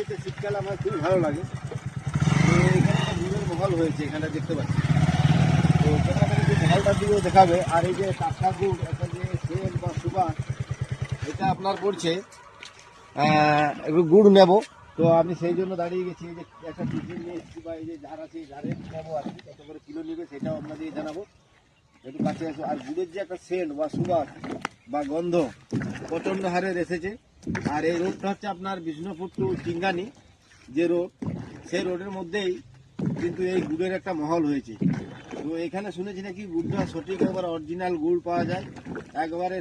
হয়েছে শীতকালে আমার খুবই ভালো লাগে। তো এখানে একটা গুড়ের মহল হয়েছে, এখানে দেখতে পাচ্ছি। তো সেখানে যে মহলটার দিকেও দেখাবে। আর এই যে টাটকা গুড়, একটা যে সেল বা সুবাস, এটা আপনার পড়ছে একটু গুড় নেব। তো আমি সেই জন্য দাঁড়িয়ে গেছি। এই যে একটা টিফিন নিয়ে এসেছি, বা এই যে ঝাড় আছে এই ঝাড়ে নেবো আর কি, কত করে কিলো নেবে সেটাও আপনাদের জানাবো। একটু কাছে আসো। আর গুড়ের যে একটা সেন্ট বা সুবাস বা গন্ধ প্রচণ্ড হারে এসেছে। আর এই রোডটা হচ্ছে আপনার বিষ্ণুপুর টু চিঙ্গানি যে রোড, সেই রোডের মধ্যেই কিন্তু এই গুড়ের একটা মহল হয়েছে। তো এখানে শুনেছি নাকি গুড়টা সঠিক একবার অরিজিনাল গুড় পাওয়া যায়, একবারে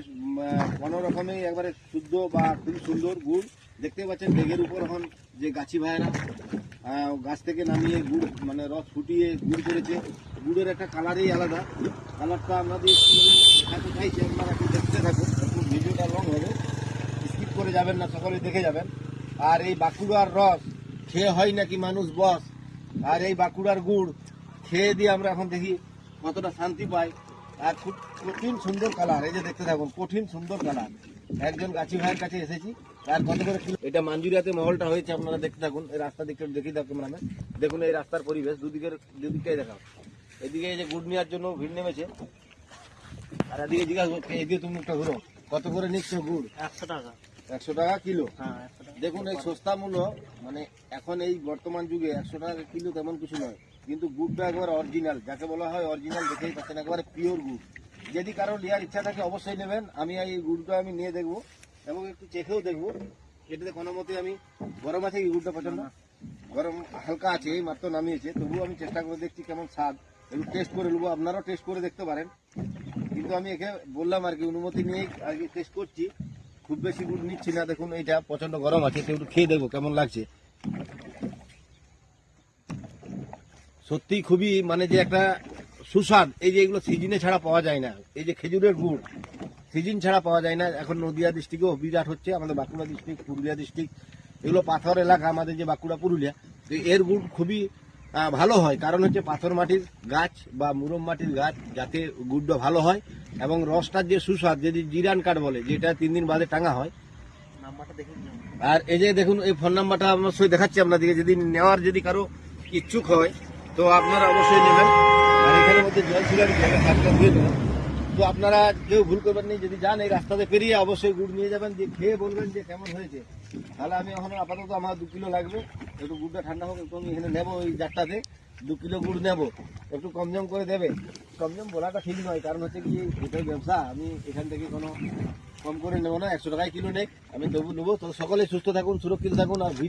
কোনো রকমেই একবারে শুদ্ধ বা খুব সুন্দর গুড়। দেখতে পাচ্ছেন বেগের উপর এখন যে গাছি ভাইয়েরা গাছ থেকে নামিয়ে গুড় মানে রস ফুটিয়ে গুড় করেছে। গুড়ের একটা কালারই আলাদা। কালারটা আপনাদের দেখাতে চাইছি, আপনারা একটু দেখতে থাকুন, একটু ভিডিওটা লং হবে, স্কিপ করে যাবেন না, সকলে দেখে যাবেন। আর এই বাঁকুড়ার রস খেয়ে হয় নাকি মানুষ বস। আর এই বাঁকুড়ার গুড় খেয়ে দিয়ে আমরা এখন দেখি কতটা শান্তি পাই। আর খুব কঠিন সুন্দর কালার, এই যে দেখতে থাকুন, কঠিন সুন্দর কালার। একজন গাছি ভাইয়ের কাছে এসেছি। আর কত করে কিলো এটা মাঞ্জুরিয়াতে মহলটা হয়েছে, আপনারা দেখতে থাকুন। এই রাস্তা দিকটা দেখি থাকুন আমরা, দেখুন এই রাস্তার পরিবেশ দুদিকটাই দেখাও। এদিকে এই যে গুড় নেওয়ার জন্য ভিড় নেমেছে। আর এদিকে জিজ্ঞাসা করছে, এদিকে তুমি একটা ঘুরো, কত করে নিচ্ছ গুড়? 100 টাকা। 100 টাকা কিলো। হ্যাঁ 100 টাকা। দেখুন এই সস্তা মূল্য, মানে এখন এই বর্তমান যুগে 100 টাকা কিলো তেমন কিছু নয়, কিন্তু গুড়টা একবার অরিজিনাল, যাকে বলা হয় অরিজিনাল, দেখেই পাচ্ছেন একবারে পিওর গুড়। যদি কারো নেওয়ার ইচ্ছা থাকে অবশ্যই নেবেন। আমি এই গুড়টা আমি নিয়ে দেখবো এবং একটু চেখেও দেখবো। এটাতে কোনো মতে আমি গরম আছে কি গুড়টা পছন্দ? গরম হালকা আছে, এই মাত্র নামিয়েছে, তবুও আমি চেষ্টা করে দেখছি কেমন স্বাদ, একটু টেস্ট করে নেবো। আপনারাও টেস্ট করে দেখতে পারেন, কিন্তু আমি একে বললাম আর কি অনুমতি নিয়ে আর কি টেস্ট করছি। খুব বেশি গুড় নিচ্ছি না। দেখুন এইটা প্রচন্ড গরম আছে, তো একটু খেয়ে দেখবো কেমন লাগছে। সত্যি খুবই মানে যে একটা সুস্বাদ। এই যে এগুলো সিজনে ছাড়া পাওয়া যায় না, এই যে খেজুরের গুড় সিজন ছাড়া পাওয়া যায় না। এখন নদিয়া ডিস্ট্রিক্টেও বিরাট হচ্ছে, আমাদের বাঁকুড়া ডিস্ট্রিক্ট, পুরুলিয়া ডিস্ট্রিক্ট, এগুলো পাথর এলাকা আমাদের যে বাঁকুড়া পুরুলিয়া। তো এর গুড় খুবই ভালো হয়, কারণ হচ্ছে পাথর মাটির গাছ বা মুরম মাটির গাছ, যাতে গুড়টা ভালো হয়। এবং রসটার যে সুস্বাদ, যদি জিরান কাঠ বলে, যেটা 3 দিন বাদে টাঙা হয়। নাম্বারটা দেখে নিন। আর এই যে দেখুন এই ফোন নাম্বারটা অবশ্যই দেখাচ্ছি আপনাদেরকে, যদি নেওয়ার যদি কারো ইচ্ছুক হয় তো আপনারা অবশ্যই নেবেন। আর এখানের মধ্যে জল ছিল দিয়ে দেবেন। তো আপনারা কেউ ভুল করবেন না, যদি যান এই রাস্তাতে পেরিয়ে অবশ্যই গুড় নিয়ে যাবেন, যে খেয়ে বলবেন যে কেমন হয়েছে। তাহলে আমি এখন আপাতত আমার 2 কিলো লাগবে, একটু গুড়টা ঠান্ডা হোক, একটু আমি এখানে নেবো ওই জারটাতে 2 কিলো গুড় নেবো। একটু কমজম করে দেবে। কমজম বলাটা ঠিক নয়, কারণ হচ্ছে কি এটাই ব্যবসা, আমি এখান থেকে কোনো কম করে নেবো না। 100 টাকায় কিলো নেই, আমি তবু নেবো। তো সকলে সুস্থ থাকুন, সুরক্ষিত থাকুন। আর ভিডিও